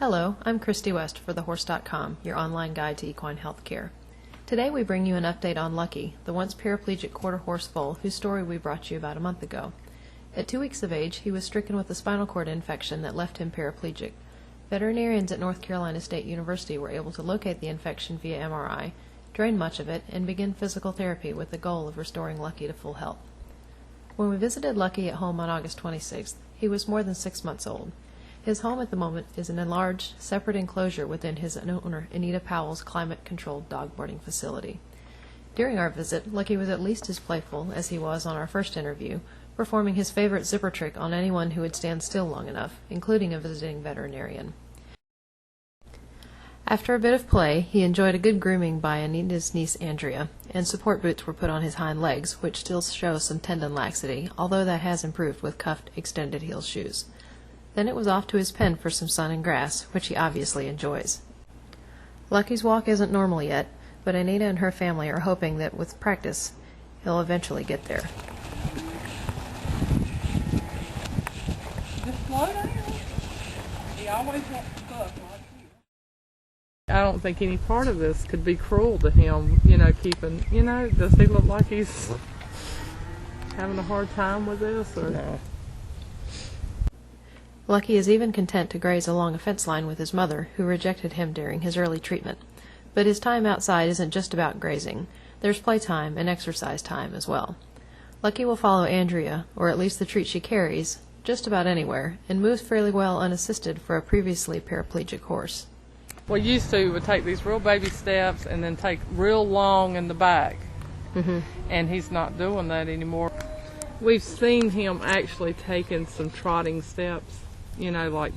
Hello, I'm Christy West for thehorse.com, your online guide to equine health care. Today we bring you an update on Lucky, the once paraplegic quarter horse foal whose story we brought you about a month ago. At 2 weeks of age, he was stricken with a spinal cord infection that left him paraplegic. Veterinarians at North Carolina State University were able to locate the infection via MRI, drain much of it, and begin physical therapy with the goal of restoring Lucky to full health. When we visited Lucky at home on August 26th, he was more than 6 months old. His home at the moment is an enlarged, separate enclosure within his owner, Anita Powell's climate-controlled dog boarding facility. During our visit, Lucky was at least as playful as he was on our first interview, performing his favorite zipper trick on anyone who would stand still long enough, including a visiting veterinarian. After a bit of play, he enjoyed a good grooming by Anita's niece Andrea, and support boots were put on his hind legs, which still show some tendon laxity, although that has improved with cuffed, extended heel shoes. Then it was off to his pen for some sun and grass, which he obviously enjoys. Lucky's walk isn't normal yet, but Anita and her family are hoping that with practice, he'll eventually get there. Just slow down. He always wants to buck like you. I don't think any part of this could be cruel to him, keeping, does he look like he's having a hard time with this? Or? No. Lucky is even content to graze along a fence line with his mother, who rejected him during his early treatment. But his time outside isn't just about grazing. There's playtime and exercise time as well. Lucky will follow Andrea, or at least the treat she carries, just about anywhere, and moves fairly well unassisted for a previously paraplegic horse. Well, used to would take these real baby steps and then take real long in the back. And he's not doing that anymore. We've seen him actually taking some trotting steps, like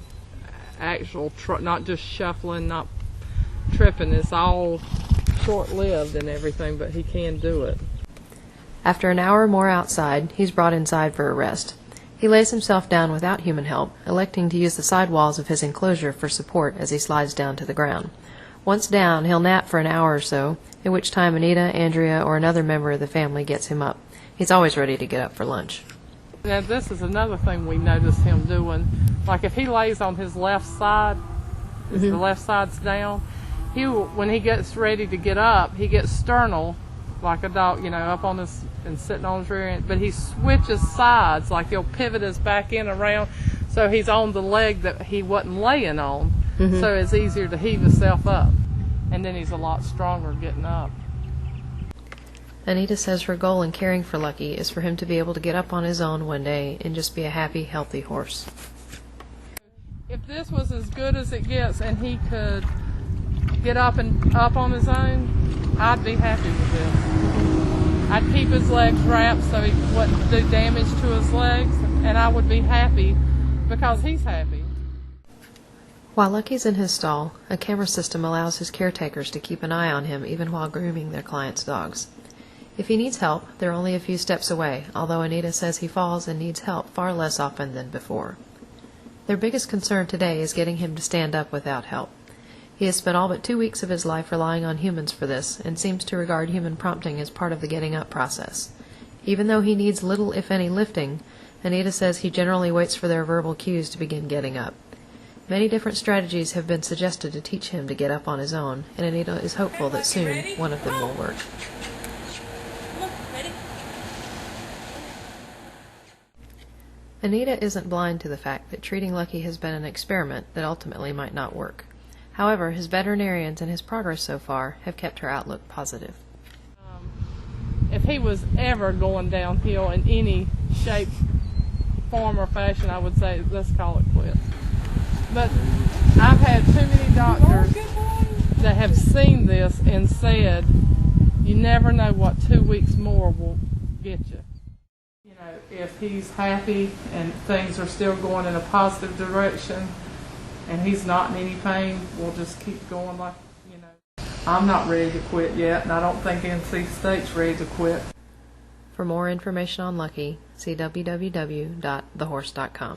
actual, not just shuffling, not tripping. It's all short-lived and everything, but he can do it. After an hour or more outside, he's brought inside for a rest. He lays himself down without human help, electing to use the side walls of his enclosure for support as he slides down to the ground. Once down, he'll nap for an hour or so, at which time Anita, Andrea, or another member of the family gets him up. He's always ready to get up for lunch. Now, this is another thing we noticed him doing. Like if he lays on his left side, if the left side's down, when he gets ready to get up, he gets sternal, like a dog, up on his and sitting on his rear end. But he switches sides, like he'll pivot his back end around, so he's on the leg that he wasn't laying on. So it's easier to heave himself up, and then he's a lot stronger getting up. Anita says her goal in caring for Lucky is for him to be able to get up on his own one day and just be a happy, healthy horse. If this was as good as it gets and he could get up on his own, I'd be happy with this. I'd keep his legs wrapped so he wouldn't do damage to his legs, and I would be happy because he's happy. While Lucky's in his stall, a camera system allows his caretakers to keep an eye on him even while grooming their clients' dogs. If he needs help, they're only a few steps away, although Anita says he falls and needs help far less often than before. Their biggest concern today is getting him to stand up without help. He has spent all but 2 weeks of his life relying on humans for this, and seems to regard human prompting as part of the getting up process. Even though he needs little, if any, lifting, Anita says he generally waits for their verbal cues to begin getting up. Many different strategies have been suggested to teach him to get up on his own, and Anita is hopeful that soon one of them will work. Anita isn't blind to the fact that treating Lucky has been an experiment that ultimately might not work. However, his veterinarians and his progress so far have kept her outlook positive. If he was ever going downhill in any shape, form, or fashion, I would say, let's call it quits. But I've had too many doctors that have seen this and said, you never know what 2 weeks more will get you. If he's happy and things are still going in a positive direction and he's not in any pain, we'll just keep going I'm not ready to quit yet, and I don't think NC State's ready to quit. For more information on Lucky, see www.thehorse.com.